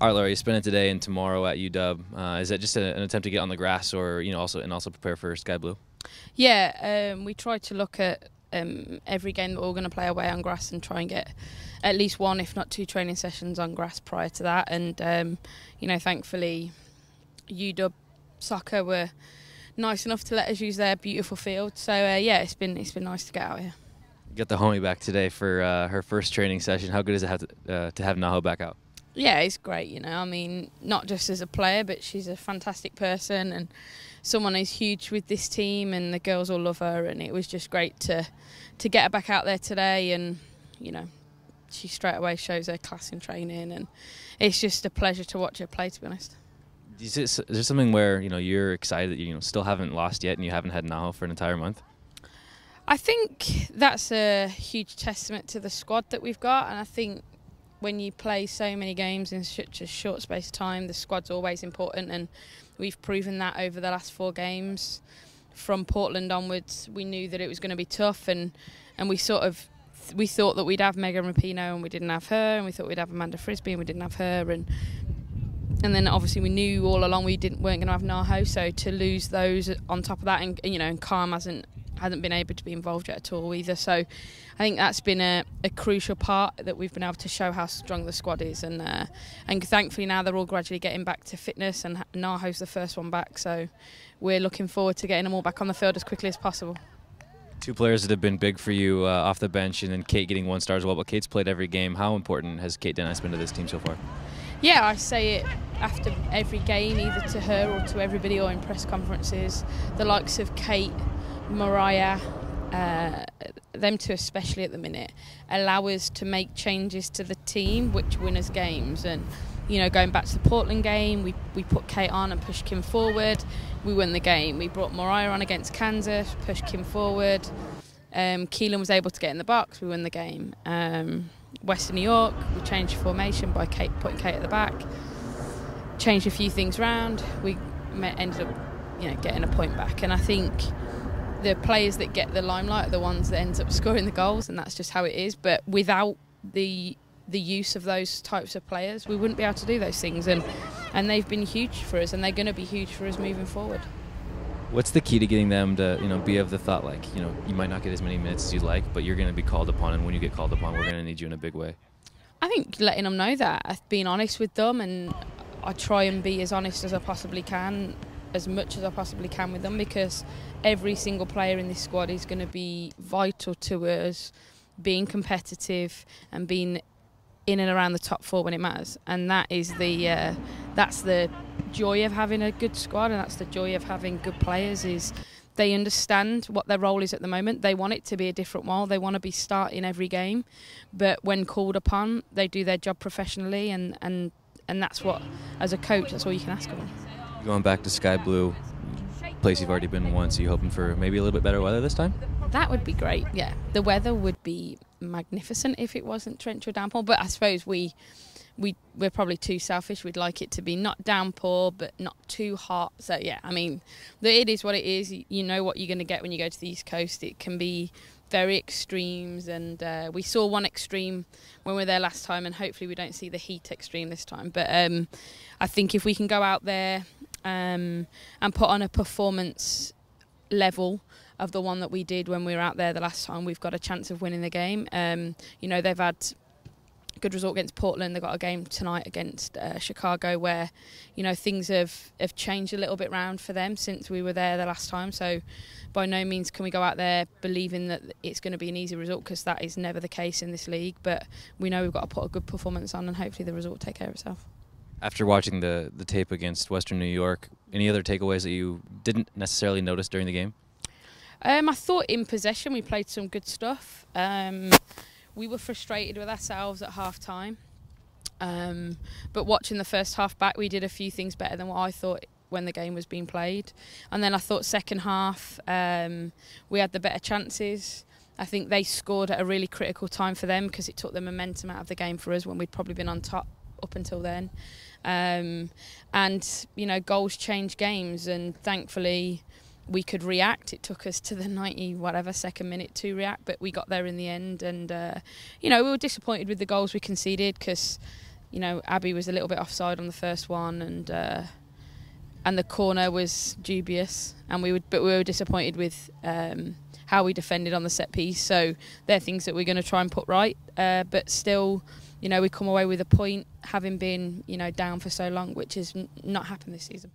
All right, Laura, you spend it today and tomorrow at UW. Is that just an attempt to get on the grass, or also prepare for Sky Blue? Yeah, we try to look at every game that we're going to play away on grass and try and get at least one, if not two, training sessions on grass prior to that. And thankfully, UW Soccer were nice enough to let us use their beautiful field. So yeah, it's been nice to get out here. You got the homie back today for her first training session. How good is it to have Naho back out? Yeah, it's great, I mean, not just as a player, but she's a fantastic person and someone who's huge with this team, and the girls all love her, and it was just great to get her back out there today. And, she straight away shows her class in training, and it's just a pleasure to watch her play, to be honest. Is there something where, you're excited that you still haven't lost yet and you haven't had Naho for an entire month? I think that's a huge testament to the squad that we've got, and I think when you play so many games in such a short space of time, the squad's always important, and we've proven that over the last 4 games. From Portland onwards, we knew that it was going to be tough, and we thought that we'd have Megan Rapinoe and we didn't have her, and we thought we'd have Amanda Frisbee and we didn't have her, and then obviously we knew all along weren't going to have Naho, so to lose those on top of that, and Calm hasn't been able to be involved yet at all either. So I think that's been a crucial part, that we've been able to show how strong the squad is, and thankfully now they're all gradually getting back to fitness, and Naho's the first one back, so we're looking forward to getting them all back on the field as quickly as possible. 2 players that have been big for you off the bench, and then Kate getting 1 star as well, but Kate's played every game. How important has Kate Deines been to this team so far? Yeah, I say it after every game, either to her or to everybody, or in press conferences. The likes of Kate, Mariah, them 2 especially at the minute, allow us to make changes to the team which win us games. And going back to the Portland game, we put Kate on and pushed Kim forward, we won the game. We brought Mariah on against Kansas, pushed Kim forward. Keelan was able to get in the box, we won the game. Western New York, we changed formation by putting Kate at the back, changed a few things around, we ended up getting a point back. And I think the players that get the limelight are the ones that ends up scoring the goals, and that's just how it is. But without the use of those types of players, we wouldn't be able to do those things, and they've been huge for us, and they're going to be huge for us moving forward. What's the key to getting them to be of the thought, like, you might not get as many minutes as you'd like, but you're going to be called upon, and when you get called upon, we're going to need you in a big way? I think letting them know that, being honest with them, and I try and be as honest as I possibly can, as much as I possibly can with them, because every single player in this squad is going to be vital to us being competitive and being in and around the top 4 when it matters. And that is that's the joy of having a good squad, and that's the joy of having good players, is they understand what their role is at the moment. They want it to be a different role. They want to be starting every game, but when called upon, they do their job professionally, and that's what, as a coach, that's all you can ask of them. Going back to Sky Blue, place you've already been once, are you hoping for maybe a little bit better weather this time? That would be great, yeah. The weather would be magnificent if it wasn't torrential downpour, but I suppose we're probably too selfish. We'd like it to be not downpour but not too hot. So yeah, I mean, it is what it is. You know what you're going to get when you go to the East Coast. It can be very extremes, and we saw one extreme when we were there last time, and hopefully we don't see the heat extreme this time. But I think if we can go out there and put on a performance level of the one that we did when we were out there the last time, we've got a chance of winning the game. They've had a good result against Portland. They've got a game tonight against Chicago, where things have changed a little bit round for them since we were there the last time. So by no means can we go out there believing that it's going to be an easy result, because that is never the case in this league. But we know we've got to put a good performance on, and hopefully the result will take care of itself. After watching the tape against Western New York, any other takeaways that you didn't necessarily notice during the game? I thought in possession we played some good stuff. We were frustrated with ourselves at half-time. But watching the first half back, we did a few things better than what I thought when the game was being played. And then I thought second half, we had the better chances. I think they scored at a really critical time for them, because it took the momentum out of the game for us when we'd probably been on top up until then. Goals change games, and thankfully we could react. It took us to the 90-whatever-second minute to react, but we got there in the end. And, we were disappointed with the goals we conceded, because, you know, Abby was a little bit offside on the first one, and the corner was dubious, and we were disappointed with how we defended on the set piece. So they're things that we're going to try and put right. But still, you know, we come away with a point, having been, you know, down for so long, which has not happened this season.